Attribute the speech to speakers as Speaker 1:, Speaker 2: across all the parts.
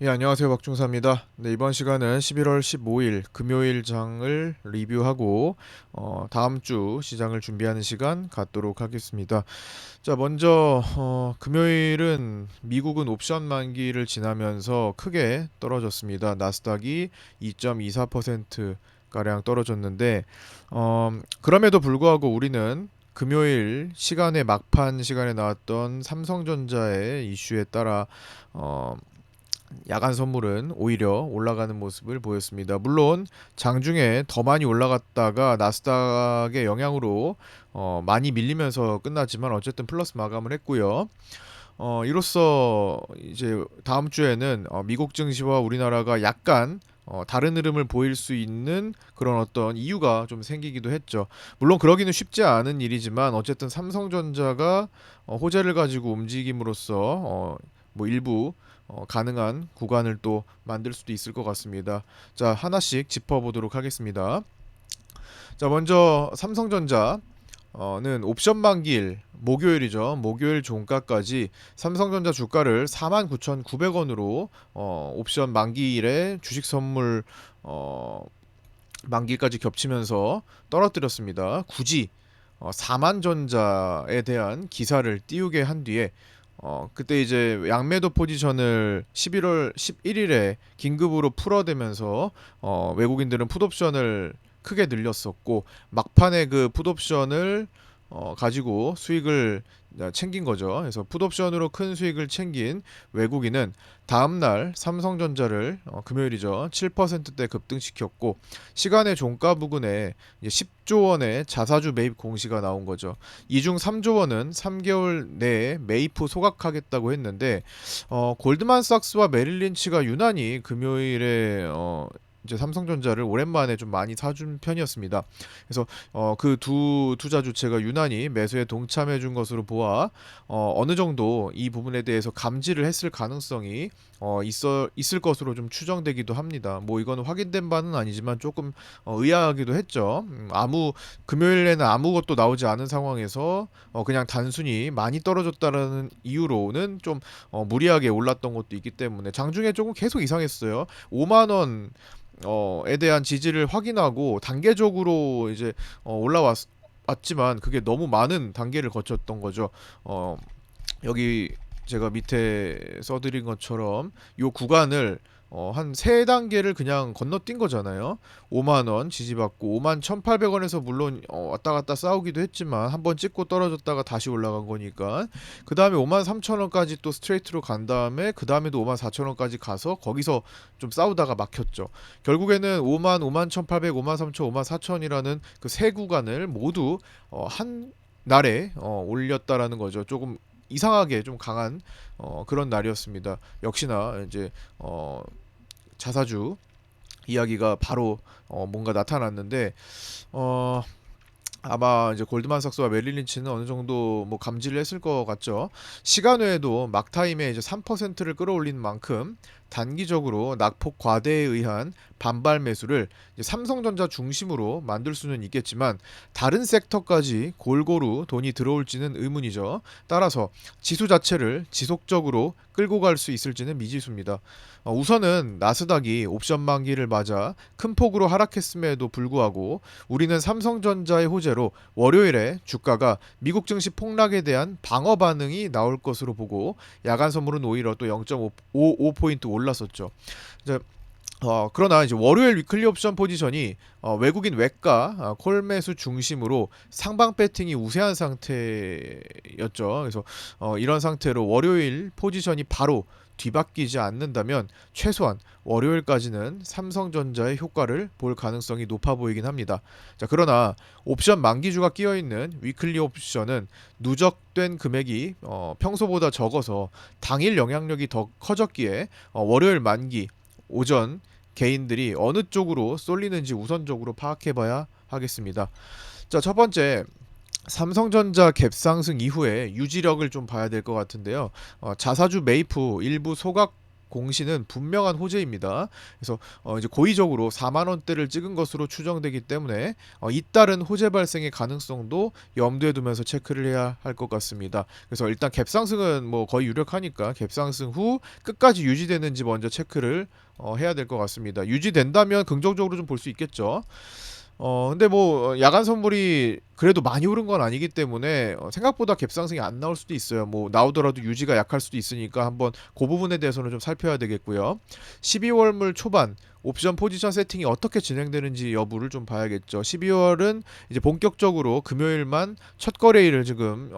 Speaker 1: 예, 안녕하세요. 박중사입니다. 네, 이번 시간은 11월 15일 금요일 장을 리뷰하고 다음 주 시장을 준비하는 시간 갖도록 하겠습니다. 자, 먼저 금요일은 미국은 옵션 만기를 지나면서 크게 떨어졌습니다. 나스닥이 2.24% 가량 떨어졌는데 그럼에도 불구하고 우리는 금요일 시간에 막판 시간에 나왔던 삼성전자의 이슈에 따라 어, 야간 선물은 오히려 올라가는 모습을 보였습니다. 물론 장중에 더 많이 올라갔다가 나스닥의 영향으로 많이 밀리면서 끝났지만 어쨌든 플러스 마감을 했고요. 이로써 이제 다음 주에는 미국 증시와 우리나라가 약간 다른 흐름을 보일 수 있는 그런 어떤 이유가 좀 생기기도 했죠. 물론 그러기는 쉽지 않은 일이지만 어쨌든 삼성전자가 호재를 가지고 움직임으로써 뭐 일부 가능한 구간을 또 만들 수도 있을 것 같습니다. 자, 하나씩 짚어보도록 하겠습니다. 자, 먼저 삼성전자 는 옵션 만기일 목요일이죠. 목요일 종가까지 삼성전자 주가를 49,900원으로 옵션 만기일에 주식 선물 만기까지 겹치면서 떨어뜨렸습니다. 굳이 4만전자에 대한 기사를 띄우게 한 뒤에 그때 이제 양매도 포지션을 11월 11일에 긴급으로 풀어대면서 외국인들은 풋옵션을 크게 늘렸었고 막판에 그 풋옵션을 가지고 수익을 챙긴 거죠. 그래서 풋옵션으로 큰 수익을 챙긴 외국인은 다음날 삼성전자를 금요일이죠. 7%대 급등시켰고 시간의 종가 부근에 이제 10조 원의 자사주 매입 공시가 나온 거죠. 이 중 3조 원은 3개월 내에 매입 후 소각하겠다고 했는데 골드만삭스와 메릴린치가 유난히 금요일에 이제 삼성전자를 오랜만에 좀 많이 사준 편이었습니다. 그래서 그 두 투자 주체가 유난히 매수에 동참해 준 것으로 보아 어느 정도 이 부분에 대해서 감지를 했을 가능성이 있을 것으로 좀 추정되기도 합니다. 뭐 이거는 확인된 바는 아니지만 조금 의아하기도 했죠. 아무 금요일에는 아무것도 나오지 않은 상황에서 그냥 단순히 많이 떨어졌다라는 이유로는 좀 무리하게 올랐던 것도 있기 때문에 장중에 조금 계속 이상했어요. 5만 원 에 대한 지지를 확인하고 단계적으로 이제 올라왔지만 그게 너무 많은 단계를 거쳤던 거죠. 어, 여기 제가 밑에 써드린 것처럼 요 구간을 한 세 단계를 그냥 건너뛴 거잖아요. 5만 원 지지받고 5만 1,800원에서 물론 왔다 갔다 싸우기도 했지만 한번 찍고 떨어졌다가 다시 올라간 거니까 그 다음에 5만 3천 원까지 또 스트레이트로 간 다음에 그 다음에도 5만 4천 원까지 가서 거기서 좀 싸우다가 막혔죠. 결국에는 5만 5만 1,800, 5만 3천, 5만 4천이라는 그 세 구간을 모두 한 날에 올렸다라는 거죠. 조금 이상하게 좀 강한 그런 날이었습니다. 역시나 이제 자사주 이야기가 바로 뭔가 나타났는데 어, 아마 이제 골드만삭스와 메릴린치는 어느 정도 뭐 감지를 했을 것 같죠. 시간 외에도 막타임에 이제 3%를 끌어올린 만큼 단기적으로 낙폭 과대에 의한 반발 매수를 이제 삼성전자 중심으로 만들 수는 있겠지만 다른 섹터까지 골고루 돈이 들어올지는 의문이죠. 따라서 지수 자체를 지속적으로 끌고 갈 수 있을지는 미지수입니다. 우선은 나스닥이 옵션 만기를 맞아 큰 폭으로 하락했음에도 불구하고 우리는 삼성전자의 호재로 월요일에 주가가 미국 증시 폭락에 대한 방어 반응이 나올 것으로 보고 야간 선물은 오히려 또 0.55포인트 올랐었죠. 이제 그러나 이제 월요일 위클리 옵션 포지션이 외국인 외가 콜 매수 중심으로 상방 배팅이 우세한 상태였죠. 그래서 이런 상태로 월요일 포지션이 바로 뒤바뀌지 않는다면 최소한 월요일까지는 삼성전자의 효과를 볼 가능성이 높아 보이긴 합니다. 자, 그러나 옵션 만기주가 끼어 있는 위클리 옵션은 누적된 금액이 평소보다 적어서 당일 영향력이 더 커졌기에 월요일 만기 오전 개인들이 어느 쪽으로 쏠리는지 우선적으로 파악해봐야 하겠습니다. 자, 첫 번째 삼성전자 갭상승 이후에 유지력을 좀 봐야 될 것 같은데요. 자사주 매입 후 일부 소각 공시는 분명한 호재입니다. 그래서 이제 고의적으로 4만 원대를 찍은 것으로 추정되기 때문에 잇따른 호재 발생의 가능성도 염두에 두면서 체크를 해야 할 것 같습니다. 그래서 일단 갭상승은 뭐 거의 유력하니까 갭상승 후 끝까지 유지되는지 먼저 체크를 해야 될 것 같습니다. 유지된다면 긍정적으로 좀 볼 수 있겠죠. 근데 뭐 야간 선물이 그래도 많이 오른 건 아니기 때문에 생각보다 갭상승이 안 나올 수도 있어요. 뭐 나오더라도 유지가 약할 수도 있으니까 한번 그 부분에 대해서는 좀 살펴야 되겠고요. 12월물 초반 옵션 포지션 세팅이 어떻게 진행되는지 여부를 좀 봐야겠죠. 12월은 이제 본격적으로 금요일만 첫 거래일을 지금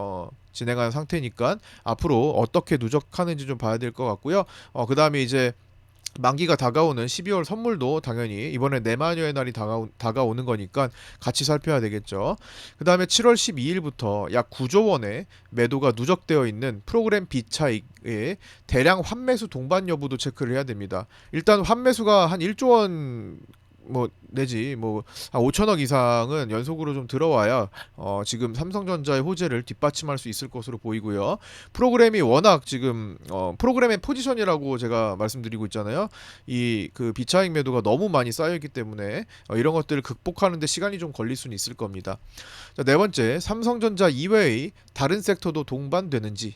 Speaker 1: 진행한 상태니까 앞으로 어떻게 누적하는지 좀 봐야 될 것 같고요. 그 다음에 이제 만기가 다가오는 12월 선물도 당연히 이번에 내마녀의 날이 다가오는 거니까 같이 살펴야 되겠죠. 그 다음에 7월 12일부터 약 9조 원의 매도가 누적되어 있는 프로그램 비차익의 대량 환매수 동반 여부도 체크를 해야 됩니다. 일단 환매수가 한 1조 원 뭐 내지 뭐 한 5천억 이상은 연속으로 좀 들어와야 지금 삼성전자의 호재를 뒷받침할 수 있을 것으로 보이고요. 프로그램이 워낙 지금 프로그램의 포지션이라고 제가 말씀드리고 있잖아요. 이 그 비차익 매도가 너무 많이 쌓여 있기 때문에 이런 것들을 극복하는데 시간이 좀 걸릴 수는 있을 겁니다. 자, 네 번째, 삼성전자 이외의 다른 섹터도 동반되는지.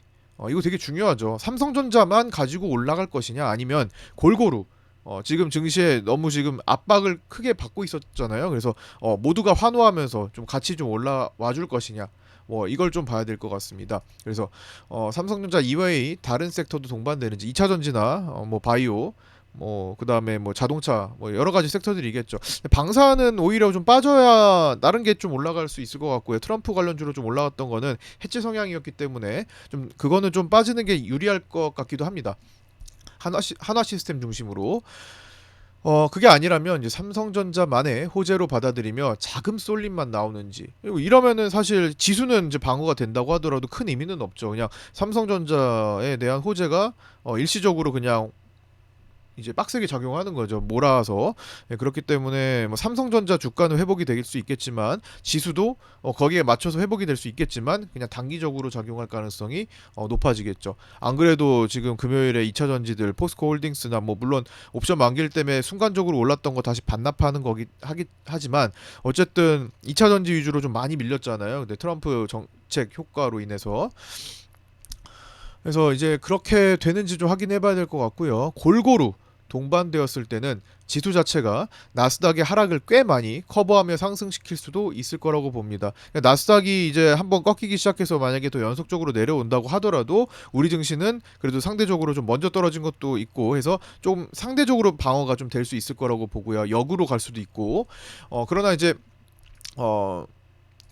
Speaker 1: 이거 되게 중요하죠. 삼성전자만 가지고 올라갈 것이냐 아니면 골고루 지금 증시에 너무 지금 압박을 크게 받고 있었잖아요. 그래서 모두가 환호하면서 좀 같이 좀 올라와 줄 것이냐. 뭐 이걸 좀 봐야 될 것 같습니다. 그래서 삼성전자 이외의 다른 섹터도 동반되는지 2차 전지나 뭐 바이오 뭐 그다음에 뭐 자동차 뭐 여러 가지 섹터들이겠죠. 방사는 오히려 좀 빠져야 다른 게 좀 올라갈 수 있을 것 같고요. 트럼프 관련주로 좀 올라왔던 거는 해치 성향이었기 때문에 좀 그거는 좀 빠지는 게 유리할 것 같기도 합니다. 한화 시스템 중심으로 그게 아니라면 이제 삼성전자만의 호재로 받아들이며 자금 쏠림만 나오는지. 그리고 이러면은 사실 지수는 이제 방어가 된다고 하더라도 큰 의미는 없죠. 그냥 삼성전자에 대한 호재가 일시적으로 그냥 이제 빡세게 작용하는 거죠. 몰아서. 그렇기 때문에 뭐 삼성전자 주가는 회복이 될 수 있겠지만 지수도 거기에 맞춰서 회복이 될 수 있겠지만 그냥 단기적으로 작용할 가능성이 높아지겠죠. 안 그래도 지금 금요일에 2차 전지들 포스코홀딩스나 뭐 물론 옵션 만기일 때문에 순간적으로 올랐던 거 다시 반납하는 하지만 어쨌든 2차 전지 위주로 좀 많이 밀렸잖아요. 근데 트럼프 정책 효과로 인해서 그래서 이제 그렇게 되는지 좀 확인해 봐야 될 것 같고요. 골고루 동반되었을 때는 지수 자체가 나스닥의 하락을 꽤 많이 커버하며 상승시킬 수도 있을 거라고 봅니다. 그러니까 나스닥이 이제 한번 꺾이기 시작해서 만약에 더 연속적으로 내려온다고 하더라도 우리 증시는 그래도 상대적으로 좀 먼저 떨어진 것도 있고 해서 좀 상대적으로 방어가 좀 될 수 있을 거라고 보고요. 역으로 갈 수도 있고 그러나 이제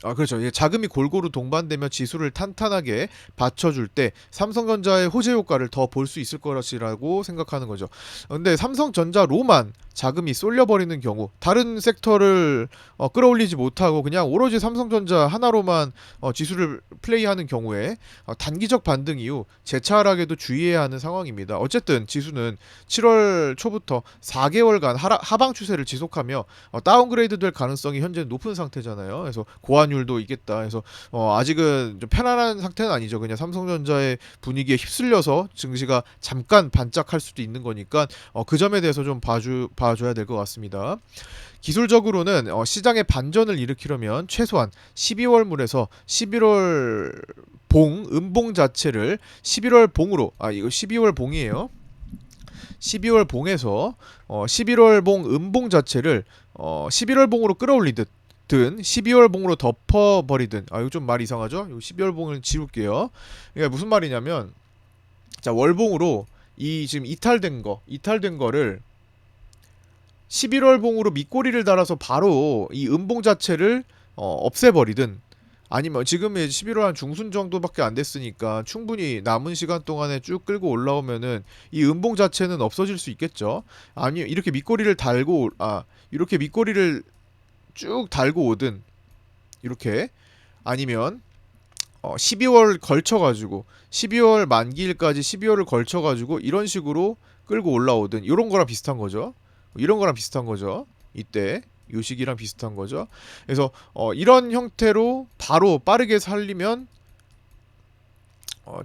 Speaker 1: 그렇죠. 이게 자금이 골고루 동반되며 지수를 탄탄하게 받쳐줄 때 삼성전자의 호재 효과를 더 볼 수 있을 것이라고 생각하는 거죠. 근데 삼성전자로만 자금이 쏠려버리는 경우 다른 섹터를 끌어올리지 못하고 그냥 오로지 삼성전자 하나로만 지수를 플레이하는 경우에 단기적 반등 이후 재차 하락에도 주의해야 하는 상황입니다. 어쨌든 지수는 7월 초부터 4개월간 하방 추세를 지속하며 다운그레이드 될 가능성이 현재 높은 상태잖아요. 그래서 고환율도 있겠다. 그래서 아직은 좀 편안한 상태는 아니죠. 그냥 삼성전자의 분위기에 휩쓸려서 증시가 잠깐 반짝할 수도 있는 거니까 그 점에 대해서 좀 봐줘야 될 것 같습니다. 기술적으로는 시장의 반전을 일으키려면 최소한 12월물에서 11월 음봉 자체를 11월 봉으로 이거 12월 봉이에요. 12월 봉에서 11월 봉 음봉 자체를 11월 봉으로 끌어올리듯 12월 봉으로 덮어버리든 이거 좀 말 이상하죠? 12월 봉을 지울게요. 이게 무슨 말이냐면 자 월봉으로 이 지금 이탈된 거를 11월 봉으로 밑꼬리를 달아서 바로 이 음봉 자체를 없애버리든 아니면 지금 11월 한 중순 정도밖에 안 됐으니까 충분히 남은 시간 동안에 쭉 끌고 올라오면은 이 음봉 자체는 없어질 수 있겠죠. 아니 이렇게 밑꼬리를 쭉 달고 오든 이렇게 아니면 12월 걸쳐가지고 12월 만기일까지 12월을 걸쳐가지고 이런 식으로 끌고 올라오든 이런 거랑 비슷한 거죠. 이때 요 시기랑 비슷한 거죠. 그래서 이런 형태로 바로 빠르게 살리면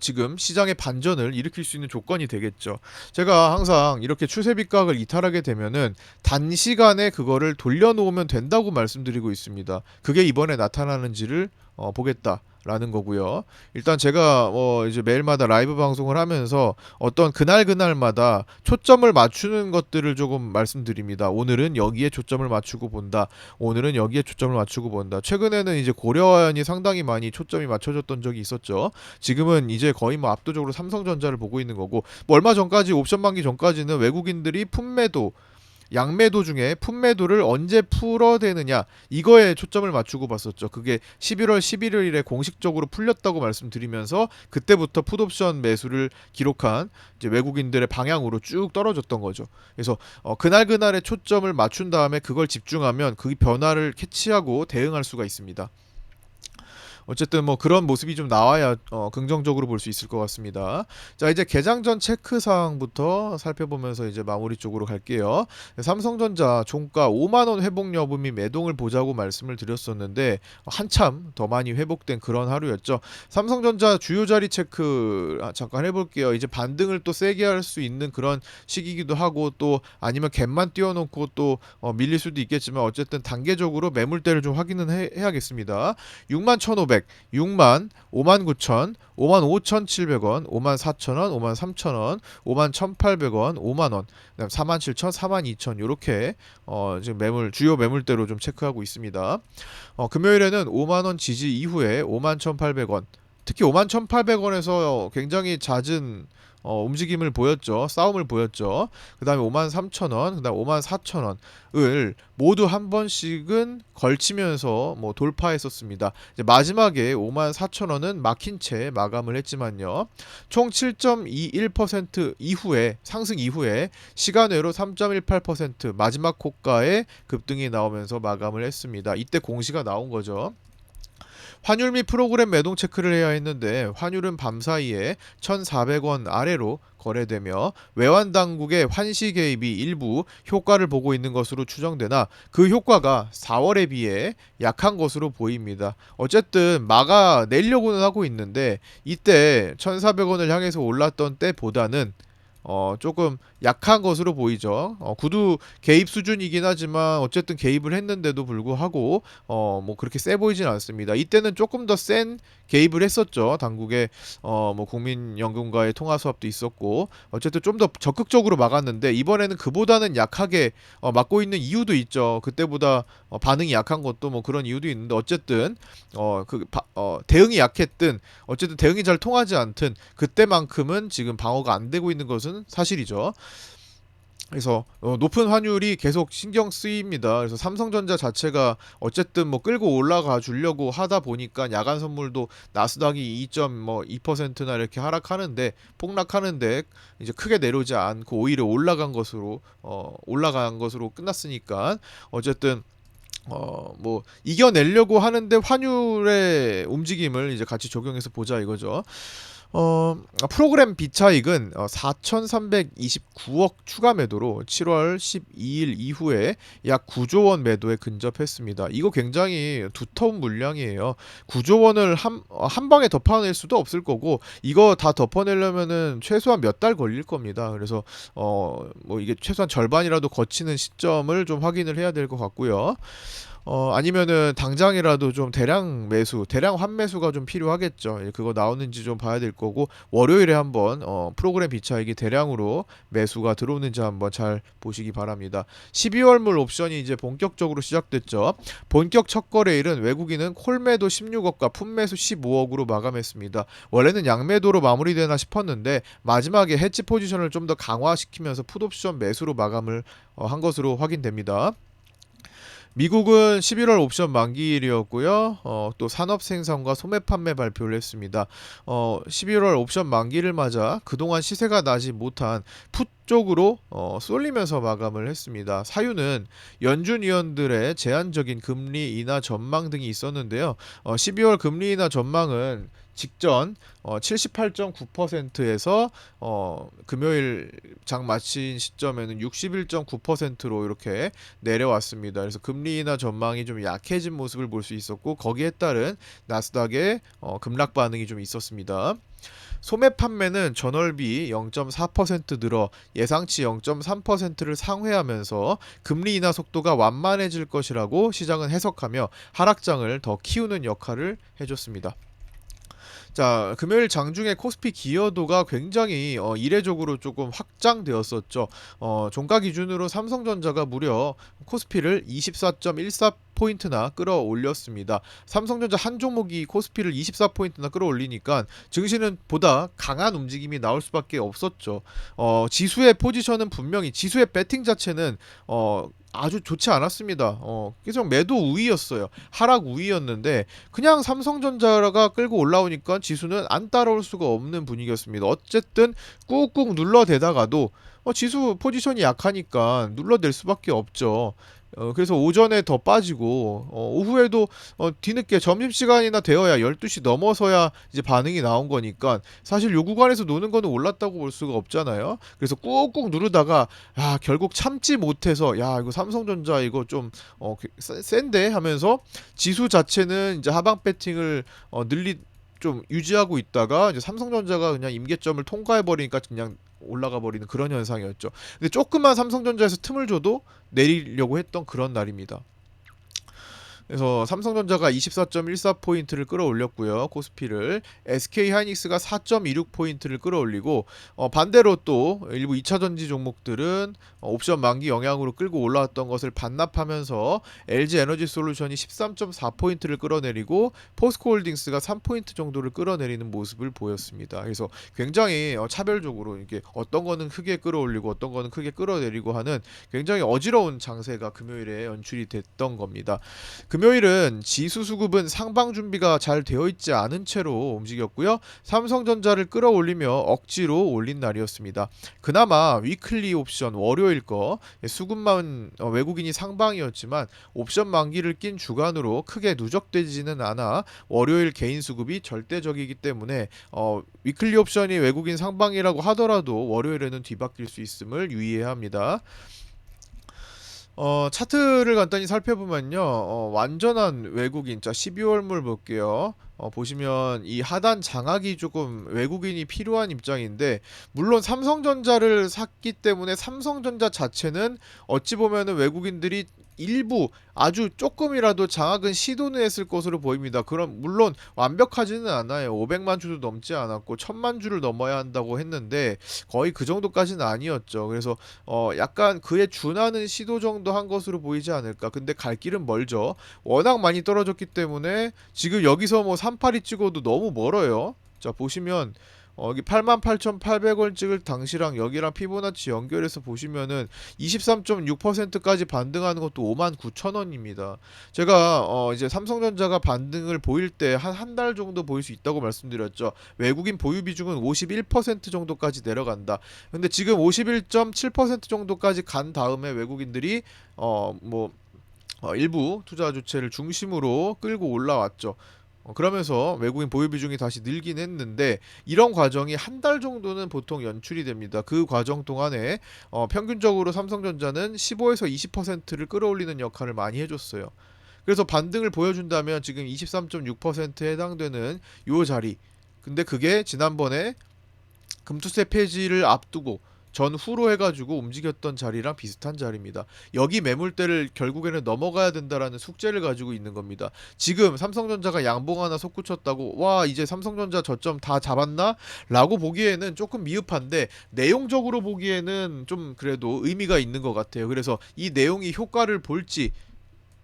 Speaker 1: 지금 시장의 반전을 일으킬 수 있는 조건이 되겠죠. 제가 항상 이렇게 추세 빗각을 이탈하게 되면은 단시간에 그거를 돌려놓으면 된다고 말씀드리고 있습니다. 그게 이번에 나타나는지를 보겠다라는 거고요. 일단 제가 이제 매일마다 라이브 방송을 하면서 어떤 그날 그날마다 초점을 맞추는 것들을 조금 말씀드립니다. 오늘은 여기에 초점을 맞추고 본다. 오늘은 여기에 초점을 맞추고 본다. 최근에는 이제 고려아연이 상당히 많이 초점이 맞춰졌던 적이 있었죠. 지금은 이제 거의 뭐 압도적으로 삼성전자를 보고 있는 거고, 뭐 얼마 전까지 옵션 만기 전까지는 외국인들이 품매도 양매도 중에 품매도를 언제 풀어대느냐 이거에 초점을 맞추고 봤었죠. 그게 11월 11일에 공식적으로 풀렸다고 말씀드리면서 그때부터 풋옵션 매수를 기록한 이제 외국인들의 방향으로 쭉 떨어졌던 거죠. 그래서 그날 그날의 초점을 맞춘 다음에 그걸 집중하면 그 변화를 캐치하고 대응할 수가 있습니다. 어쨌든 뭐 그런 모습이 좀 나와야 긍정적으로 볼 수 있을 것 같습니다. 자, 이제 개장 전 체크 사항부터 살펴보면서 이제 마무리 쪽으로 갈게요. 삼성전자 종가 5만 원 회복 여부 및 매동을 보자고 말씀을 드렸었는데 한참 더 많이 회복된 그런 하루였죠. 삼성전자 주요 자리 체크 잠깐 해볼게요. 이제 반등을 또 세게 할 수 있는 그런 시기이기도 하고, 또 아니면 갭만 띄워놓고 또 밀릴 수도 있겠지만 어쨌든 단계적으로 매물대를 좀 확인은 해야겠습니다. 6만 1,500, 6만, 5만 9천, 5만 5,700원, 5만 4천원, 5만 3천원, 5만 1,800원, 5만원, 그다음 4만 7천, 4만 2천 요렇게 지금 주요 매물대로 좀 체크하고 있습니다. 금요일에는 5만원 지지 이후에 5만 1,800원, 특히 5만 1,800원에서 굉장히 잦은 움직임을 보였죠. 싸움을 보였죠. 그 다음에 5만 3천원, 그 다음 5만 4천원을 모두 한 번씩은 걸치면서 뭐 돌파했었습니다. 이제 마지막에 5만 4천원은 막힌 채 마감을 했지만요. 총 7.21% 이후에, 상승 이후에 시간외로 3.18% 마지막 고가에 급등이 나오면서 마감을 했습니다. 이때 공시가 나온 거죠. 환율 및 프로그램 매동 체크를 해야 했는데 환율은 밤사이에 1,400원 아래로 거래되며 외환 당국의 환시 개입이 일부 효과를 보고 있는 것으로 추정되나 그 효과가 4월에 비해 약한 것으로 보입니다. 어쨌든 막아내려고는 하고 있는데 이때 1,400원을 향해서 올랐던 때보다는 조금 약한 것으로 보이죠. 구두 개입 수준이긴 하지만 어쨌든 개입을 했는데도 불구하고 뭐 그렇게 세 보이진 않습니다. 이때는 조금 더 센 개입을 했었죠. 당국의 뭐 국민연금과의 통화 수합도 있었고 어쨌든 좀 더 적극적으로 막았는데 이번에는 그보다는 약하게 막고 있는 이유도 있죠. 그때보다 반응이 약한 것도 뭐 그런 이유도 있는데 어쨌든 대응이 약했든 어쨌든 대응이 잘 통하지 않든 그때만큼은 지금 방어가 안 되고 있는 것은 사실이죠. 그래서 높은 환율이 계속 신경 쓰입니다. 그래서 삼성전자 자체가 어쨌든 뭐 끌고 올라가 주려고 하다 보니까 야간 선물도 나스닥이 2.2%나 이렇게 하락하는데 폭락하는데 이제 크게 내려오지 않고 오히려 올라간 것으로 끝났으니까 어쨌든 뭐 이겨내려고 하는데 환율의 움직임을 이제 같이 적용해서 보자 이거죠. 프로그램 비차익은 4,329억 추가 매도로 7월 12일 이후에 약 9조 원 매도에 근접했습니다. 이거 굉장히 두터운 물량이에요. 9조 원을 한 방에 덮어낼 수도 없을 거고 이거 다 덮어내려면은 최소한 몇 달 걸릴 겁니다. 그래서 뭐 이게 최소한 절반이라도 거치는 시점을 좀 확인을 해야 될 것 같고요. 아니면은 당장이라도 좀 대량 환매수가 좀 필요하겠죠. 그거 나오는지 좀 봐야 될 거고 월요일에 한번 프로그램 비차익이 대량으로 매수가 들어오는지 한번 잘 보시기 바랍니다. 12월물 옵션이 이제 본격적으로 시작됐죠. 본격 첫 거래일은 외국인은 콜매도 16억과 풋매수 15억으로 마감했습니다. 원래는 양매도로 마무리되나 싶었는데 마지막에 해치 포지션을 좀 더 강화시키면서 풋옵션 매수로 마감을 한 것으로 확인됩니다. 미국은 11월 옵션 만기일이었고요. 또 산업 생산과 소매 판매 발표를 했습니다. 11월 옵션 만기를 맞아 그동안 시세가 나지 못한 풋 쪽으로 쏠리면서 마감을 했습니다. 사유는 연준 위원들의 제한적인 금리 인하 전망 등이 있었는데요. 12월 금리 인하 전망은 직전 78.9%에서 금요일 장 마친 시점에는 61.9%로 이렇게 내려왔습니다. 그래서 금리 인하 전망이 좀 약해진 모습을 볼 수 있었고 거기에 따른 나스닥의 급락 반응이 좀 있었습니다. 소매 판매는 전월비 0.4% 늘어 예상치 0.3%를 상회하면서 금리 인하 속도가 완만해질 것이라고 시장은 해석하며 하락장을 더 키우는 역할을 해줬습니다. 자, 금요일 장중에 코스피 기여도가 굉장히 이례적으로 조금 확장되었었죠. 종가 기준으로 삼성전자가 무려 코스피를 24.14포인트나 끌어올렸습니다. 삼성전자 한 종목이 코스피를 24포인트나 끌어올리니까 증시는 보다 강한 움직임이 나올 수밖에 없었죠. 지수의 포지션은 분명히 지수의 배팅 자체는 아주 좋지 않았습니다. 계속 매도 우위였어요. 하락 우위였는데 그냥 삼성전자가 끌고 올라오니까 지수는 안 따라올 수가 없는 분위기였습니다. 어쨌든 꾹꾹 눌러대다가도 지수 포지션이 약하니까 눌러댈 수밖에 없죠. 그래서 오전에 더 빠지고 오후에도 뒤늦게 점심시간이나 되어야 12시 넘어서야 이제 반응이 나온 거니까 사실 요 구간에서 노는 거는 올랐다고 볼 수가 없잖아요. 그래서 꾹꾹 누르다가 결국 참지 못해서 이거 삼성전자 이거 좀 센데 하면서 지수 자체는 이제 하방 배팅을 좀 유지하고 있다가 이제 삼성전자가 그냥 임계점을 통과해 버리니까 그냥 올라가 버리는 그런 현상이었죠. 근데 조금만 삼성전자에서 틈을 줘도 내리려고 했던 그런 날입니다. 그래서 삼성전자가 24.14포인트를 끌어올렸고요. 코스피를 SK하이닉스가 4.26포인트를 끌어올리고 반대로 또 일부 2차전지 종목들은 옵션 만기 영향으로 끌고 올라왔던 것을 반납하면서 LG에너지솔루션이 13.4포인트를 끌어내리고 포스코홀딩스가 3포인트 정도를 끌어내리는 모습을 보였습니다. 그래서 굉장히 차별적으로 이게 어떤 거는 크게 끌어올리고 어떤 거는 크게 끌어내리고 하는 굉장히 어지러운 장세가 금요일에 연출이 됐던 겁니다. 금요일은 지수 수급은 상방 준비가 잘 되어 있지 않은 채로 움직였고요. 삼성전자를 끌어올리며 억지로 올린 날이었습니다. 그나마 위클리 옵션 월요일 거 수급만 외국인이 상방이었지만 옵션 만기를 낀 주간으로 크게 누적되지는 않아 월요일 개인 수급이 절대적이기 때문에 위클리 옵션이 외국인 상방이라고 하더라도 월요일에는 뒤바뀔 수 있음을 유의해야 합니다. 차트를 간단히 살펴보면요. 완전한 외국인, 자, 12월물 볼게요. 보시면 이 하단 장악이 조금 외국인이 필요한 입장인데, 물론 삼성전자를 샀기 때문에 삼성전자 자체는 어찌 보면은 외국인들이 일부 아주 조금이라도 장악은 시도는 했을 것으로 보입니다. 그럼 물론 완벽하지는 않아요. 500만 주도 넘지 않았고 1000만 주를 넘어야 한다고 했는데 거의 그 정도까지는 아니었죠. 그래서 약간 그에 준하는 시도 정도 한 것으로 보이지 않을까. 근데 갈 길은 멀죠. 워낙 많이 떨어졌기 때문에 지금 여기서 뭐 382 찍어도 너무 멀어요. 자, 보시면 여기 88,800원 찍을 당시랑 여기랑 피보나치 연결해서 보시면은 23.6%까지 반등하는 것도 59,000원입니다. 제가 이제 삼성전자가 반등을 보일 때 한 달 정도 보일 수 있다고 말씀드렸죠. 외국인 보유 비중은 51% 정도까지 내려간다. 근데 지금 51.7% 정도까지 간 다음에 외국인들이 일부 투자 주체를 중심으로 끌고 올라왔죠. 그러면서 외국인 보유 비중이 다시 늘긴 했는데 이런 과정이 한 달 정도는 보통 연출이 됩니다. 그 과정 동안에 평균적으로 삼성전자는 15에서 20%를 끌어올리는 역할을 많이 해줬어요. 그래서 반등을 보여준다면 지금 23.6%에 해당되는 요 자리, 근데 그게 지난번에 금투세 폐지를 앞두고 전후로 해가지고 움직였던 자리랑 비슷한 자리입니다. 여기 매물대를 결국에는 넘어가야 된다라는 숙제를 가지고 있는 겁니다. 지금 삼성전자가 양봉 하나 솟구쳤다고 와 이제 삼성전자 저점 다 잡았나? 라고 보기에는 조금 미흡한데 내용적으로 보기에는 좀 그래도 의미가 있는 것 같아요. 그래서 이 내용이 효과를 볼지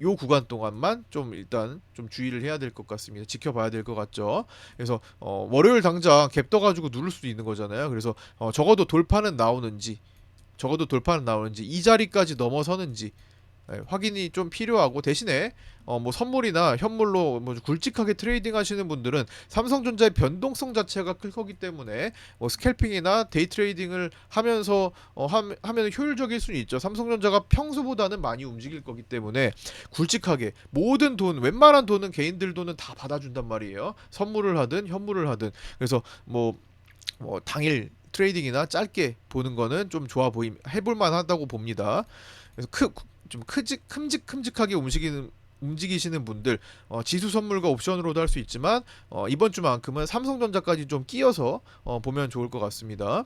Speaker 1: 요 구간 동안만 좀 일단 좀 주의를 해야 될 것 같습니다. 지켜봐야 될 것 같죠. 그래서 월요일 당장 갭 떠가지고 누를 수도 있는 거잖아요. 그래서 적어도 돌파는 나오는지 이 자리까지 넘어서는지 확인이 좀 필요하고 대신에 뭐 선물이나 현물로 뭐 굵직하게 트레이딩 하시는 분들은 삼성전자의 변동성 자체가 클 거기 때문에 뭐 스캘핑이나 데이 트레이딩을 하면서 하면 효율적일 수는 있죠. 삼성전자가 평소보다는 많이 움직일 거기 때문에 굵직하게 모든 돈, 웬만한 돈은 개인들 돈은 다 받아준단 말이에요. 선물을 하든 현물을 하든. 그래서 뭐 당일 트레이딩이나 짧게 보는 거는 좀 좋아 보임 해볼 만하다고 봅니다. 그래서 큼직큼직하게 움직이는 움직이시는 분들 지수 선물과 옵션으로도 할 수 있지만 이번 주만큼은 삼성전자까지 좀 끼어서 보면 좋을 것 같습니다.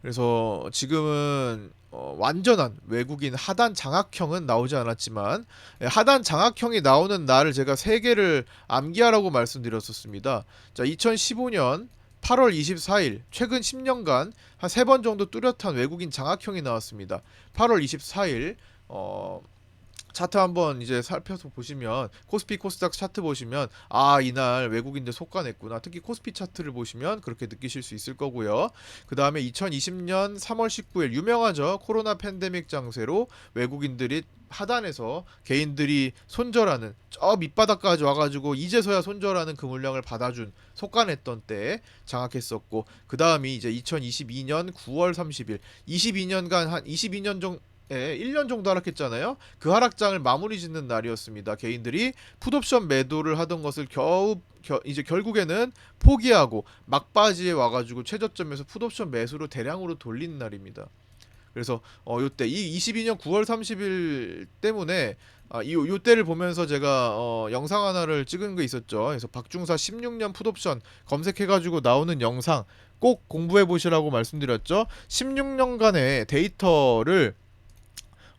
Speaker 1: 그래서 지금은 완전한 외국인 하단 장악형은 나오지 않았지만 하단 장악형이 나오는 날을 제가 3개를 암기하라고 말씀드렸었습니다. 자, 2015년 8월 24일 최근 10년간 한 3번 정도 뚜렷한 외국인 장악형이 나왔습니다. 8월 24일 차트 한번 이제 살펴서 보시면 코스피 코스닥 차트 보시면 이날 외국인들 속가냈구나. 특히 코스피 차트를 보시면 그렇게 느끼실 수 있을 거고요. 그 다음에 2020년 3월 19일 유명하죠. 코로나 팬데믹 장세로 외국인들이 하단에서 개인들이 손절하는 저 밑바닥까지 와가지고 이제서야 손절하는 그 물량을 받아준 속가냈던 때 장악했었고, 그 다음이 이제 2022년 9월 30일 22년간 한 22년 정도 1년 정도 하락했잖아요. 그 하락장을 마무리 짓는 날이었습니다. 개인들이 풋옵션 매도를 하던 것을 이제 결국에는 포기하고 막바지에 와가지고 최저점에서 풋옵션 매수로 대량으로 돌린 날입니다. 그래서 요때 이 22년 9월 30일 때문에 요때를 보면서 제가 영상 하나를 찍은 게 있었죠. 그래서 박중사 16년 풋옵션 검색해가지고 나오는 영상 꼭 공부해 보시라고 말씀드렸죠. 16년간의 데이터를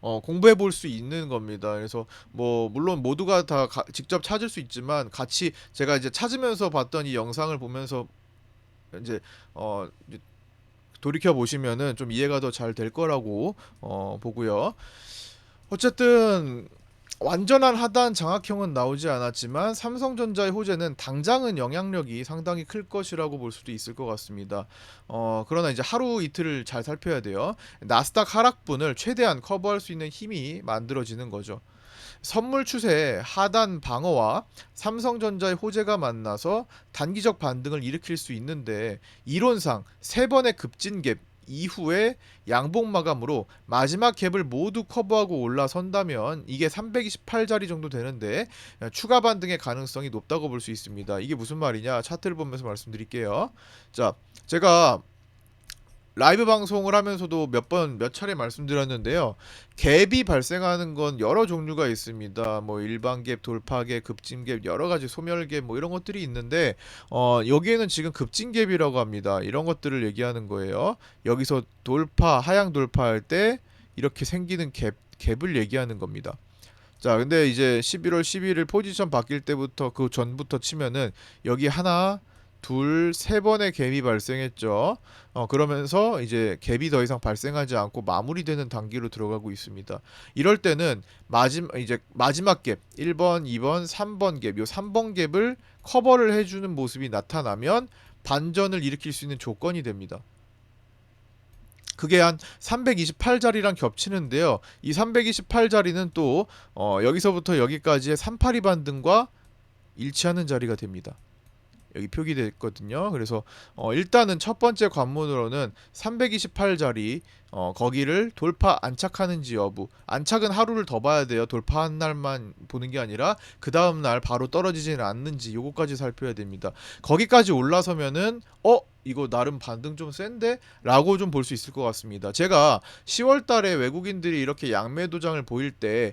Speaker 1: 공부해 볼 수 있는 겁니다. 그래서 뭐 물론 모두가 다 직접 찾을 수 있지만 같이 제가 이제 찾으면서 봤던 이 영상을 보면서 이제 돌이켜 보시면은 좀 이해가 더 잘 될 거라고 보고요. 어쨌든 완전한 하단 장악형은 나오지 않았지만 삼성전자의 호재는 당장은 영향력이 상당히 클 것이라고 볼 수도 있을 것 같습니다. 그러나 이제 하루 이틀을 잘 살펴야 돼요. 나스닥 하락분을 최대한 커버할 수 있는 힘이 만들어지는 거죠. 선물 추세 하단 방어와 삼성전자의 호재가 만나서 단기적 반등을 일으킬 수 있는데, 이론상 3번의 급진갭 이후에 양봉 마감으로 마지막 갭을 모두 커버하고 올라선다면 이게 328자리 정도 되는데 추가 반등의 가능성이 높다고 볼 수 있습니다. 이게 무슨 말이냐, 차트를 보면서 말씀드릴게요. 자, 제가 라이브 방송을 하면서도 몇 차례 말씀드렸는데요. 갭이 발생하는 건 여러 종류가 있습니다. 뭐 일반 갭, 돌파 갭, 급진 갭, 여러 가지 소멸 갭 뭐 이런 것들이 있는데 여기에는 지금 급진 갭이라고 합니다. 이런 것들을 얘기하는 거예요. 여기서 돌파, 하향 돌파할 때 이렇게 생기는 갭을 얘기하는 겁니다. 자, 근데 이제 11월 11일 포지션 바뀔 때부터 그 전부터 치면은 여기 하나, 둘, 세 번의 갭이 발생했죠. 그러면서 이제 갭이 더 이상 발생하지 않고 마무리되는 단계로 들어가고 있습니다. 이럴 때는 마지막 갭 1번, 2번, 3번 갭, 요 3번 갭을 커버를 해주는 모습이 나타나면 반전을 일으킬 수 있는 조건이 됩니다. 그게 한 328자리랑 겹치는데요. 이 328자리는 또 여기서부터 여기까지의 382 반등과 일치하는 자리가 됩니다. 여기 표기됐거든요. 그래서 일단은 첫 번째 관문으로는 328자리 거기를 돌파 안착하는지 여부. 안착은 하루를 더 봐야 돼요. 돌파한 날만 보는 게 아니라 그 다음 날 바로 떨어지지는 않는지 요거까지 살펴야 됩니다. 거기까지 올라서면은 이거 나름 반등 좀 센데? 라고 좀 볼 수 있을 것 같습니다. 제가 10월 달에 외국인들이 이렇게 양매 도장을 보일 때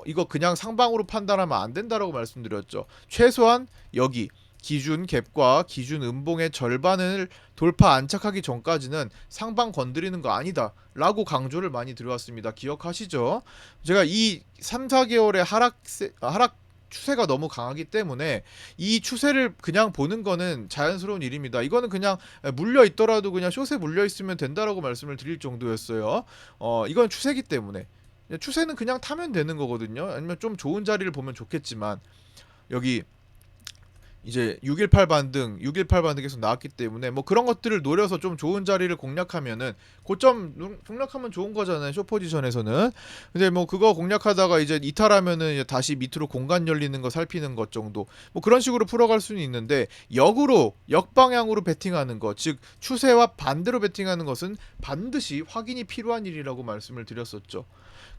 Speaker 1: 이거 그냥 상방으로 판단하면 안 된다라고 말씀드렸죠. 최소한 여기 기준 갭과 기준 음봉의 절반을 돌파 안착하기 전까지는 상방 건드리는 거 아니다 라고 강조를 많이 들어왔습니다. 기억하시죠? 제가 이 3, 4개월의 하락 추세가 너무 강하기 때문에 이 추세를 그냥 보는 거는 자연스러운 일입니다. 이거는 그냥 물려 있더라도 그냥 숏에 물려 있으면 된다라고 말씀을 드릴 정도였어요. 이건 추세기 때문에 추세는 그냥 타면 되는 거거든요. 아니면 좀 좋은 자리를 보면 좋겠지만 여기 이제 618 반등 계속 나왔기 때문에 뭐 그런 것들을 노려서 좀 좋은 자리를 공략하면은 고점 공략하면 좋은 거잖아요. 숏 포지션에서는. 근데 뭐 그거 공략하다가 이제 이탈하면은 이제 다시 밑으로 공간 열리는 거 살피는 것 정도. 뭐 그런 식으로 풀어갈 수는 있는데 역방향으로 베팅하는 것, 즉 추세와 반대로 베팅하는 것은 반드시 확인이 필요한 일이라고 말씀을 드렸었죠.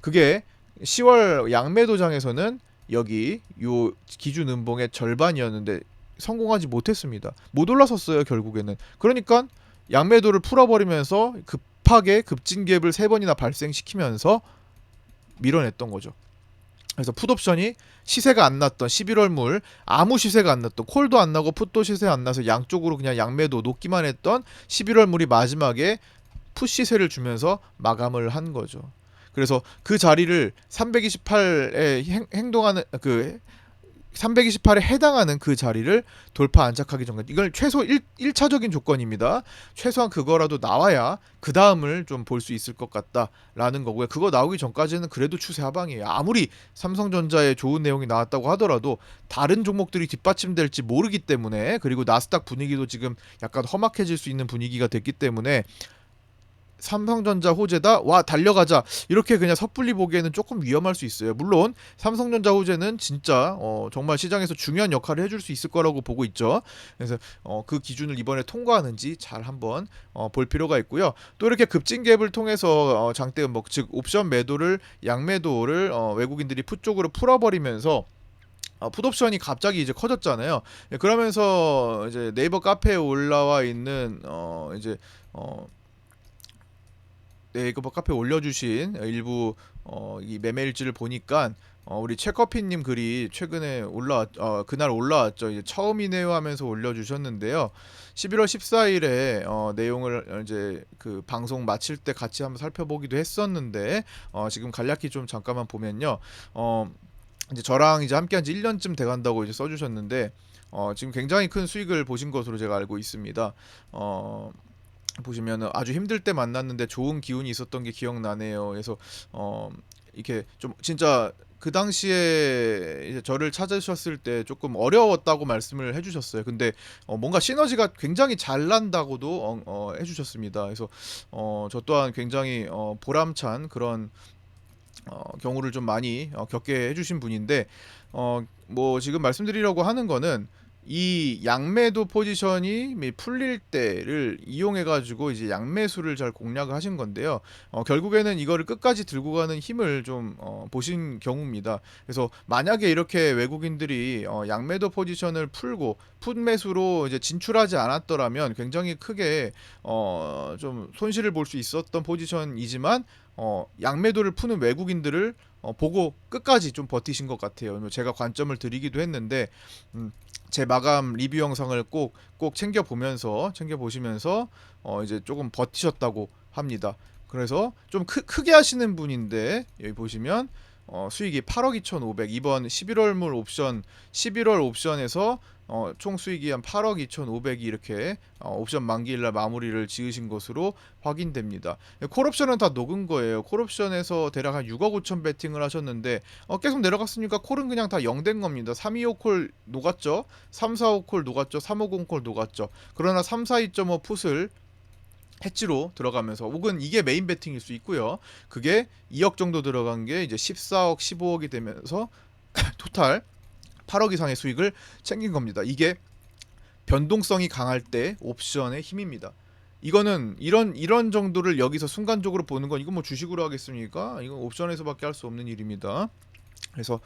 Speaker 1: 그게 10월 양매 도장에서는 여기 요 기준 음봉의 절반이었는데 성공하지 못했습니다. 못 올라섰어요 결국에는. 그러니까 양매도를 풀어버리면서 급하게 급진갭을 3번이나 발생시키면서 밀어냈던 거죠. 그래서 풋옵션이 시세가 안 났던 11월 물 아무 시세가 안 났던 콜도 안 나고 풋도 시세 안 나서 양쪽으로 그냥 양매도 놓기만 했던 11월 물이 마지막에 풋 시세를 주면서 마감을 한 거죠. 그래서 그 자리를 328에 행동하는 그 328에 해당하는 그 자리를 돌파 안착하기 전까지 이걸 최소 1차적인 조건입니다. 최소한 그거라도 나와야 그 다음을 좀 볼 수 있을 것 같다라는 거고요. 그거 나오기 전까지는 그래도 추세 하방이에요. 아무리 삼성전자에 좋은 내용이 나왔다고 하더라도 다른 종목들이 뒷받침될지 모르기 때문에, 그리고 나스닥 분위기도 지금 약간 험악해질 수 있는 분위기가 됐기 때문에 삼성전자 호재다 와 달려가자 이렇게 그냥 섣불리 보기에는 조금 위험할 수 있어요. 물론 삼성전자 호재는 진짜 정말 시장에서 중요한 역할을 해줄 수 있을 거라고 보고 있죠. 그래서 그 기준을 이번에 통과하는지 잘 한번 볼 필요가 있고요. 또 이렇게 급진 갭을 통해서 장대 음목 즉 옵션 매도를 양매도를 외국인들이 풋 쪽으로 풀어버리면서 풋옵션이 갑자기 이제 커졌잖아요. 그러면서 이제 네이버 카페에 올라와 있는 이제 네이버 카페에 올려주신 일부 이 매매 일지를 보니까 우리 최커피님 글이 최근에 그날 올라왔죠. 이제 처음이네요 하면서 올려주셨는데요. 11월 14일에 내용을 이제 그 방송 마칠 때 같이 한번 살펴보기도 했었는데 지금 간략히 좀 잠깐만 보면요. 이제 저랑 이제 함께한 지 1년쯤 돼간다고 이제 써주셨는데 지금 굉장히 큰 수익을 보신 것으로 제가 알고 있습니다. 보시면은 아주 힘들 때 만났는데 좋은 기운이 있었던 게 기억나네요. 그래서 이렇게 좀 진짜 그 당시에 이제 저를 찾으셨을 때 조금 어려웠다고 말씀을 해주셨어요. 근데 뭔가 시너지가 굉장히 잘 난다고도 해주셨습니다. 그래서 저 또한 굉장히 보람찬 그런 경우를 좀 많이 겪게 해주신 분인데 뭐 지금 말씀드리려고 하는 거는 이 양매도 포지션이 풀릴 때를 이용해 가지고 이제 양매수를 잘 공략을 하신 건데요. 결국에는 이거를 끝까지 들고 가는 힘을 좀 보신 경우입니다. 그래서 만약에 이렇게 외국인들이 양매도 포지션을 풀고 풋매수로 이제 진출하지 않았더라면 굉장히 크게 좀 손실을 볼 수 있었던 포지션이지만 양매도를 푸는 외국인들을 보고 끝까지 좀 버티신 것 같아요. 제가 관점을 드리기도 했는데 제 마감 리뷰 영상을 꼭 챙겨 보시면서 이제 조금 버티셨다고 합니다. 그래서 좀 크게 하시는 분인데 여기 보시면 수익이 8억 2,500 이번 11월물 옵션 11월 옵션에서 총 수익이 한 8억 2,500이 이렇게 옵션 만기일날 마무리를 지으신 것으로 확인됩니다. 콜옵션은 다 녹은 거예요. 콜옵션에서 대략 한 6억 5천 베팅을 하셨는데 계속 내려갔으니까 콜은 그냥 다 0된 겁니다. 325콜 녹았죠. 345콜 녹았죠. 350콜 녹았죠. 그러나 342.5 풋을 해지로 들어가면서 혹은 이게 메인 베팅일 수 있고요. 그게 2억 정도 들어간 게 이제 14억, 15억이 되면서 토탈 8억 이상의 수익을 챙긴 겁니다. 이게 변동성이 강할 때 옵션의 힘입니다. 이거는 이런 정도를 여기서 순간적으로 보는 건 이거 뭐 주식으로 하겠습니까? 이건 옵션에서밖에 할 수 없는 일입니다. 그래서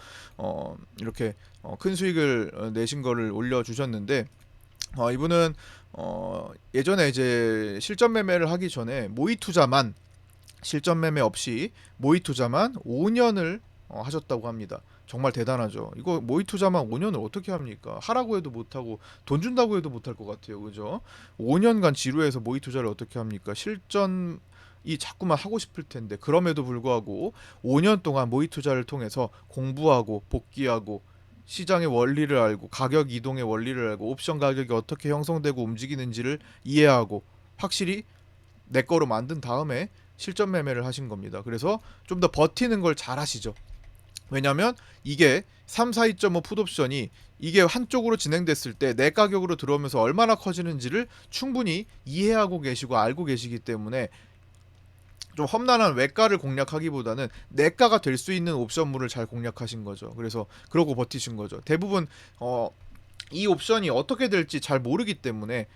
Speaker 1: 이렇게 큰 수익을 내신 거를 올려주셨는데 이분은 예전에 이제 실전 매매를 하기 전에 모의 투자만 실전 매매 없이 모의 투자만 5년을 하셨다고 합니다. 정말 대단하죠. 이거 모의 투자만 5년을 어떻게 합니까? 하라고 해도 못하고 돈 준다고 해도 못할 것 같아요. 그죠? 5년간 지루해서 모의 투자를 어떻게 합니까? 실전 이 자꾸만 하고 싶을 텐데 그럼에도 불구하고 5년 동안 모의 투자를 통해서 공부하고 복귀하고 시장의 원리를 알고 가격 이동의 원리를 알고 옵션 가격이 어떻게 형성되고 움직이는지를 이해하고 확실히 내 거로 만든 다음에 실전 매매를 하신 겁니다. 그래서 좀 더 버티는 걸 잘 하시죠. 왜냐면 이게 342.5 풋옵션이 이게 한쪽으로 진행됐을 때 내 가격으로 들어오면서 얼마나 커지는지를 충분히 이해하고 계시고 알고 계시기 때문에 좀 험난한 외가를 공략하기보다는 내가가 될 수 있는 옵션물을 잘 공략하신 거죠. 그래서 그러고 버티신 거죠. 대부분 이 옵션이 어떻게 될지 잘 모르기 때문에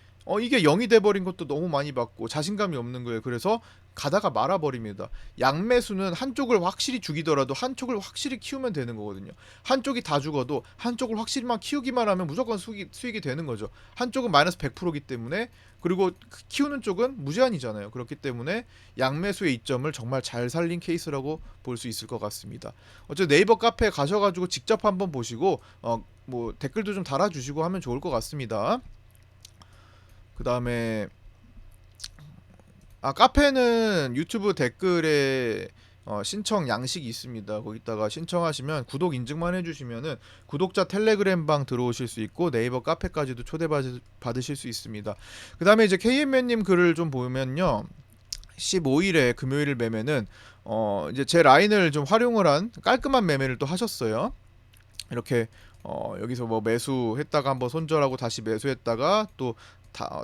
Speaker 1: 이게 0이 돼버린 것도 너무 많이 받고 자신감이 없는 거예요. 그래서 가다가 말아버립니다. 양매수는 한쪽을 확실히 죽이더라도 한쪽을 확실히 키우면 되는 거거든요. 한쪽이 다 죽어도 한쪽을 확실히만 키우기만 하면 무조건 수익이 되는 거죠. 한쪽은 마이너스 100%이기 때문에 그리고 키우는 쪽은 무제한이잖아요. 그렇기 때문에 양매수의 이점을 정말 잘 살린 케이스라고 볼 수 있을 것 같습니다. 어쨌든 네이버 카페 가셔가지고 직접 한번 보시고 뭐 댓글도 좀 달아주시고 하면 좋을 것 같습니다. 그 다음에 카페는 유튜브 댓글에 신청 양식이 있습니다. 거기다가 신청하시면 구독 인증만 해주시면은 구독자 텔레그램 방 들어오실 수 있고 네이버 카페까지도 초대받으실 수 있습니다. 그 다음에 이제 KM맨님 글을 좀 보면요, 15일에 금요일 매매는 이제 제 라인을 좀 활용을 한 깔끔한 매매를 또 하셨어요. 이렇게 여기서 뭐 매수했다가 한번 손절하고 다시 매수했다가 또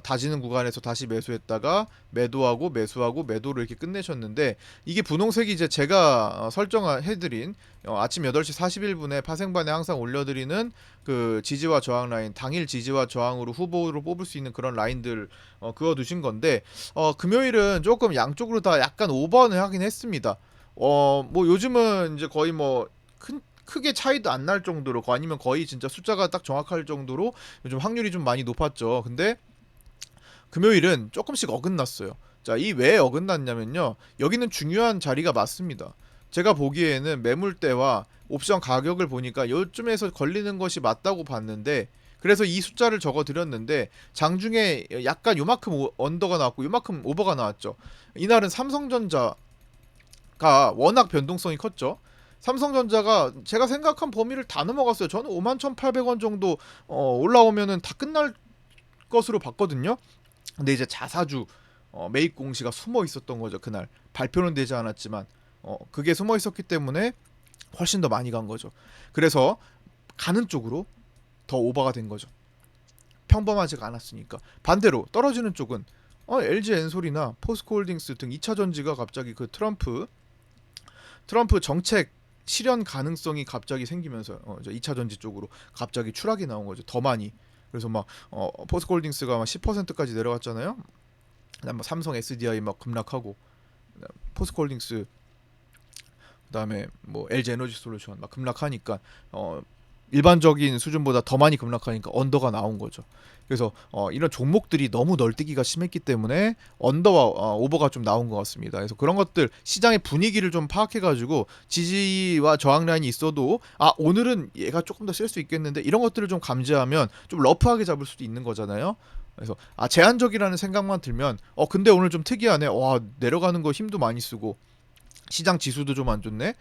Speaker 1: 다지는 구간에서 다시 매수했다가 매도하고 매수하고 매도를 이렇게 끝내셨는데, 이게 분홍색이 이제 제가 설정해드린 아침 8시 41분에 파생반에 항상 올려드리는 그 지지와 저항 라인, 당일 지지와 저항으로 후보로 뽑을 수 있는 그런 라인들 그어두신 건데, 금요일은 조금 양쪽으로 다 약간 오버는 하긴 했습니다. 뭐 요즘은 이제 거의 뭐 크게 차이도 안 날 정도로, 아니면 거의 진짜 숫자가 딱 정확할 정도로 요즘 확률이 좀 많이 높았죠. 근데 금요일은 조금씩 어긋났어요. 자, 이 왜 어긋났냐면요, 여기는 중요한 자리가 맞습니다. 제가 보기에는 매물대와 옵션 가격을 보니까 요쯤에서 걸리는 것이 맞다고 봤는데, 그래서 이 숫자를 적어 드렸는데 장중에 약간 요만큼 언더가 나왔고 요만큼 오버가 나왔죠. 이날은 삼성전자가 워낙 변동성이 컸죠. 삼성전자가 제가 생각한 범위를 다 넘어갔어요. 저는 51,800원 정도 올라오면은 다 끝날 것으로 봤거든요. 근데 이제 자사주 매입 공시가 숨어 있었던 거죠. 그날 발표는 되지 않았지만 그게 숨어 있었기 때문에 훨씬 더 많이 간 거죠. 그래서 가는 쪽으로 더 오버가 된 거죠. 평범하지가 않았으니까. 반대로 떨어지는 쪽은 LG 엔솔이나 포스코홀딩스 등 2차 전지가 갑자기 그 트럼프 정책 실현 가능성이 갑자기 생기면서 2차 전지 쪽으로 갑자기 추락이 나온 거죠. 더 많이. 그래서 막 포스코홀딩스가 막 10%까지 내려갔잖아요. 그다음 뭐 삼성 SDI 막 급락하고, 포스코홀딩스 그다음에 뭐 LG 에너지 솔루션 막 급락하니까 일반적인 수준보다 더 많이 급락하니까 언더가 나온 거죠. 그래서 이런 종목들이 너무 널뛰기가 심했기 때문에 언더와 오버가 좀 나온 것 같습니다. 그래서 그런 것들, 시장의 분위기를 좀 파악해가지고 지지와 저항 라인이 있어도 오늘은 얘가 조금 더 셀 수 있겠는데, 이런 것들을 좀 감지하면 좀 러프하게 잡을 수도 있는 거잖아요. 그래서 제한적이라는 생각만 들면 근데 오늘 좀 특이하네. 와, 내려가는 거 힘도 많이 쓰고 시장 지수도 좀 안 좋네.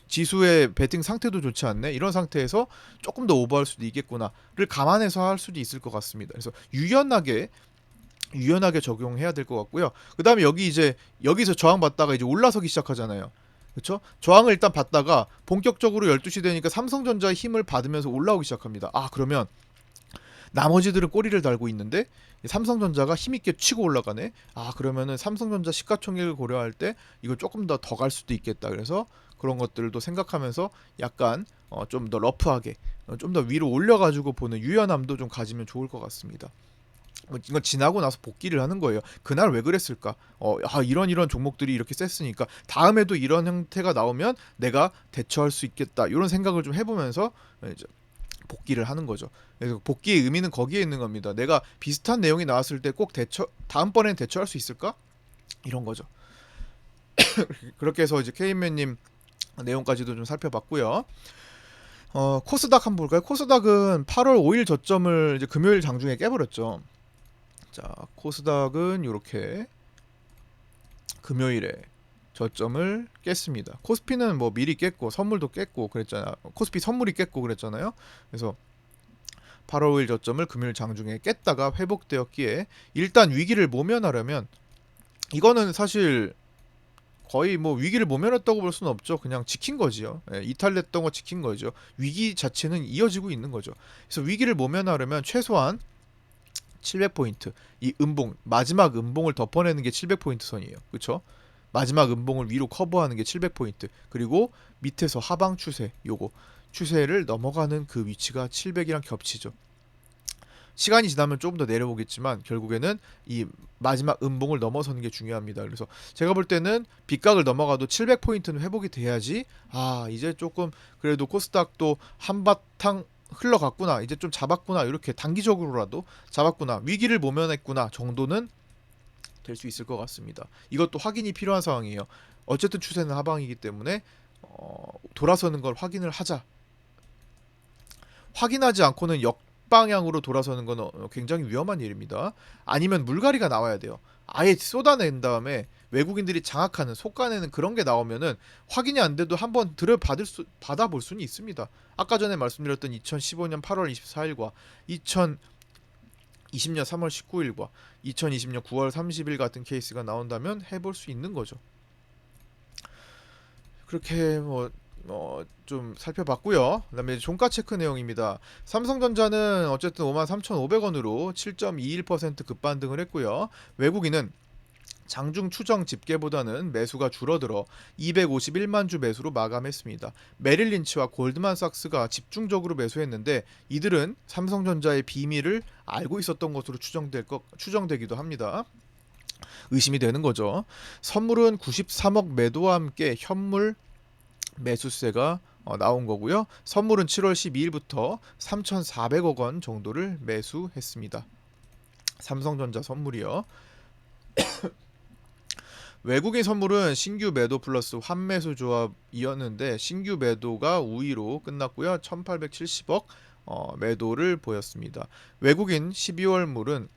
Speaker 1: 지수의 베팅 상태도 좋지 않네. 이런 상태에서 조금 더 오버할 수도 있겠구나를 감안해서 할 수도 있을 것 같습니다. 그래서 유연하게 적용해야 될 것 같고요. 그다음에 여기서 저항 받다가 이제 올라서기 시작하잖아요. 그렇죠? 저항을 일단 받다가 본격적으로 12시 되니까 삼성전자의 힘을 받으면서 올라오기 시작합니다. 그러면 나머지들은 꼬리를 달고 있는데 삼성전자가 힘있게 치고 올라가네. 그러면은 삼성전자 시가총액을 고려할 때 이거 조금 더 갈 수도 있겠다. 그래서 그런 것들도 생각하면서 약간 좀 더 러프하게 좀 더 위로 올려가지고 보는 유연함도 좀 가지면 좋을 것 같습니다. 이건 지나고 나서 복귀를 하는 거예요. 그날 왜 그랬을까? 이런 종목들이 이렇게 셌으니까 다음에도 이런 형태가 나오면 내가 대처할 수 있겠다. 이런 생각을 좀 해보면서 이제 복귀를 하는 거죠. 그래서 복귀의 의미는 거기에 있는 겁니다. 내가 비슷한 내용이 나왔을 때 꼭 다음번엔 대처할 수 있을까? 이런 거죠. 그렇게 해서 이제 케인맨님 내용까지도 좀 살펴봤고요. 코스닥 한번 볼까요? 코스닥은 8월 5일 저점을 이제 금요일 장중에 깨버렸죠. 자, 코스닥은 이렇게 금요일에 저점을 깼습니다. 코스피는 뭐 미리 깼고 선물도 깼고 그랬잖아요. 코스피 선물이 깼고 그랬잖아요. 그래서 8월 5일 저점을 금요일 장중에 깼다가 회복되었기에 일단 위기를 모면하려면, 이거는 사실 거의 뭐 위기를 모면했다고 볼 수는 없죠. 그냥 지킨 거지요. 이탈됐던 거 지킨 거죠. 위기 자체는 이어지고 있는 거죠. 그래서 위기를 모면하려면 최소한 700포인트, 이 마지막 음봉을 덮어내는 게 700포인트 선이에요. 그렇죠? 마지막 음봉을 위로 커버하는 게 700포인트. 그리고 밑에서 하방 추세를 넘어가는 그 위치가 700이랑 겹치죠. 시간이 지나면 조금 더 내려오겠지만 결국에는 이 마지막 음봉을 넘어서는 게 중요합니다. 그래서 제가 볼 때는 빗각을 넘어가도 700포인트는 회복이 돼야지 이제 조금 그래도 코스닥도 한바탕 흘러갔구나, 이제 좀 잡았구나, 이렇게 단기적으로라도 잡았구나, 위기를 모면했구나 정도는 될 수 있을 것 같습니다. 이것도 확인이 필요한 상황이에요. 어쨌든 추세는 하방이기 때문에 돌아서는 걸 확인을 하자. 확인하지 않고는 역방향으로 돌아서는 건 굉장히 위험한 일입니다. 아니면 물갈이가 나와야 돼요. 아예 쏟아낸 다음에 외국인들이 장악하는, 속가내는 그런 게 나오면은 확인이 안 돼도 한번 받아볼 수는 있습니다. 아까 전에 말씀드렸던 2015년 8월 24일과 2020년 3월 19일과 2020년 9월 30일 같은 케이스가 나온다면 해볼 수 있는 거죠. 그렇게 좀 살펴봤고요. 그다음에 종가 체크 내용입니다. 삼성전자는 어쨌든 53,500원으로 7.21% 급반등을 했고요. 외국인은 장중 추정 집계보다는 매수가 줄어들어 251만 주 매수로 마감했습니다. 메릴 린치와 골드만삭스가 집중적으로 매수했는데 이들은 삼성전자의 비밀을 알고 있었던 것으로 추정되기도 합니다. 의심이 되는 거죠. 선물은 93억 매도와 함께 현물 매수세가 나온 거고요. 선물은 7월 12일부터 3,400억 원 정도를 매수했습니다. 삼성전자 선물이요. 외국인 선물은 신규 매도 플러스 환매수 조합이었는데 신규 매도가 우위로 끝났고요. 1,870억 매도를 보였습니다. 외국인 12월물은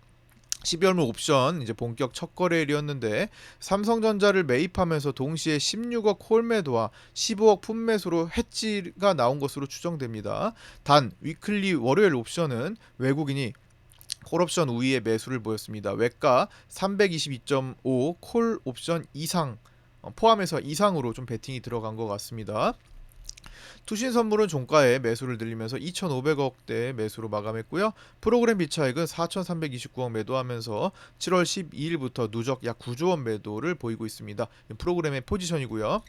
Speaker 1: 12월물 옵션 이제 본격 첫 거래일이었는데 삼성전자를 매입하면서 동시에 16억 콜 매도와 15억 풋 매수로 해지가 나온 것으로 추정됩니다. 단 위클리 월요일 옵션은 외국인이 콜옵션 우위에 매수를 보였습니다. 외가 322.5 콜 옵션 이상 포함해서 이상으로 좀 베팅이 들어간 것 같습니다. 투신 선물은 종가에 매수를 늘리면서 2,500억대 매수로 마감했고요. 프로그램 비차익은 4,329억 매도하면서 7월 12일부터 누적 약 9조 원 매도를 보이고 있습니다. 프로그램의 포지션이고요.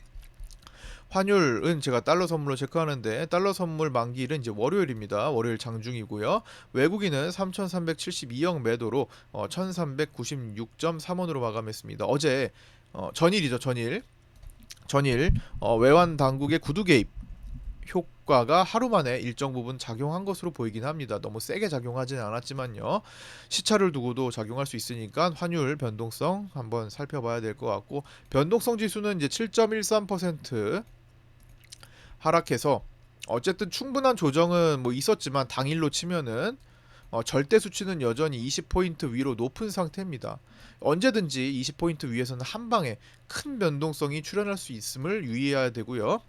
Speaker 1: 환율은 제가 달러 선물로 체크하는데 달러 선물 만기일은 이제 월요일입니다. 월요일 장중이고요. 외국인은 3,372억 매도로 1,396.3원으로 마감했습니다. 어제 전일이죠. 전일 외환 당국의 구두 개입 효과가 하루 만에 일정 부분 작용한 것으로 보이긴 합니다. 너무 세게 작용하지는 않았지만요. 시차를 두고도 작용할 수 있으니까 환율 변동성 한번 살펴봐야 될 것 같고, 변동성 지수는 이제 7.13% 하락해서 어쨌든 충분한 조정은 있었지만 당일로 치면은 절대 수치는 여전히 20포인트 위로 높은 상태입니다. 언제든지 20포인트 위에서는 한 방에 큰 변동성이 출현할 수 있음을 유의해야 되고요.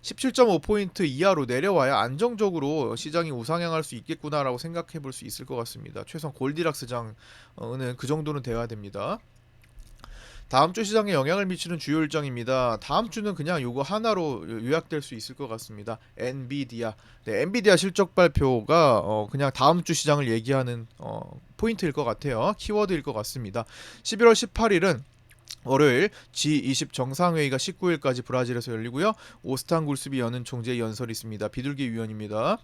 Speaker 1: 17.5포인트 이하로 내려와야 안정적으로 시장이 우상향할 수 있겠구나라고 생각해 볼 수 있을 것 같습니다. 최소한 골디락스 장은 그 정도는 돼야 됩니다. 다음 주 시장에 영향을 미치는 주요 일정입니다. 다음 주는 그냥 요거 하나로 요약될 수 있을 것 같습니다. 엔비디아. 네, 엔비디아 실적 발표가 그냥 다음 주 시장을 얘기하는 포인트일 것 같아요. 키워드일 것 같습니다. 11월 18일은 월요일 G20 정상회의가 19일까지 브라질에서 열리고요. 오스탄 굴스비 여는 총재 연설이 있습니다. 비둘기 위원입니다.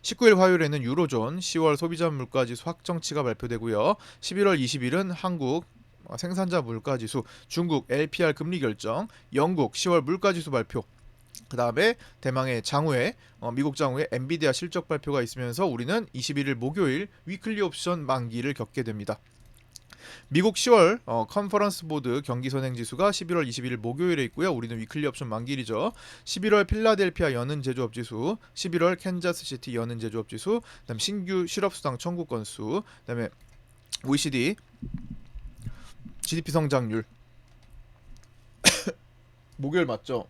Speaker 1: 19일 화요일에는 유로존 10월 소비자 물가지수 확정치가 발표되고요. 11월 20일은 한국 생산자 물가지수, 중국 LPR 금리 결정, 영국 10월 물가지수 발표, 그 다음에 대망의 장후에 미국 장후에 엔비디아 실적 발표가 있으면서 우리는 21일 목요일 위클리 옵션 만기를 겪게 됩니다. 미국 10월 컨퍼런스 보드 경기 선행 지수가 11월 21일 목요일에 있고요. 우리는 위클리 옵션 만기일이죠. 11월 필라델피아 여는 제조업 지수, 11월 캔자스 시티 여는 제조업 지수, 그다음 신규 실업 수당 청구 건수, 그다음에 OECD GDP 성장률 목요일 맞죠?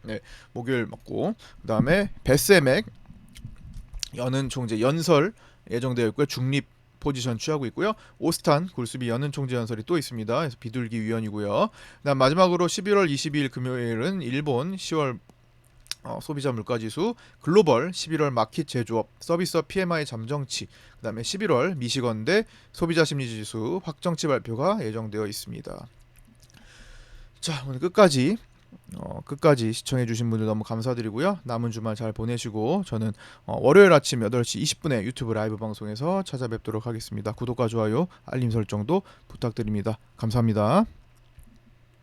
Speaker 1: 네, 목요일 맞고, 그다음에 베스엠액 여는 총재 연설 예정되어 있고요. 중립 포지션 취하고 있고요. 오스탄 굴스비 여는 총재 연설이 또 있습니다. 그래서 비둘기 위원이고요. 그다음 마지막으로 11월 22일 금요일은 일본 10월 소비자 물가지수, 글로벌 11월 마켓 제조업, 서비스업 PMI 잠정치, 그 다음에 11월 미시건대 소비자 심리지수 확정치 발표가 예정되어 있습니다. 자, 오늘 끝까지 시청해주신 분들 너무 감사드리고요. 남은 주말 잘 보내시고 저는 월요일 아침 8시 20분에 유튜브 라이브 방송에서 찾아뵙도록 하겠습니다. 구독과 좋아요, 알림 설정도 부탁드립니다. 감사합니다.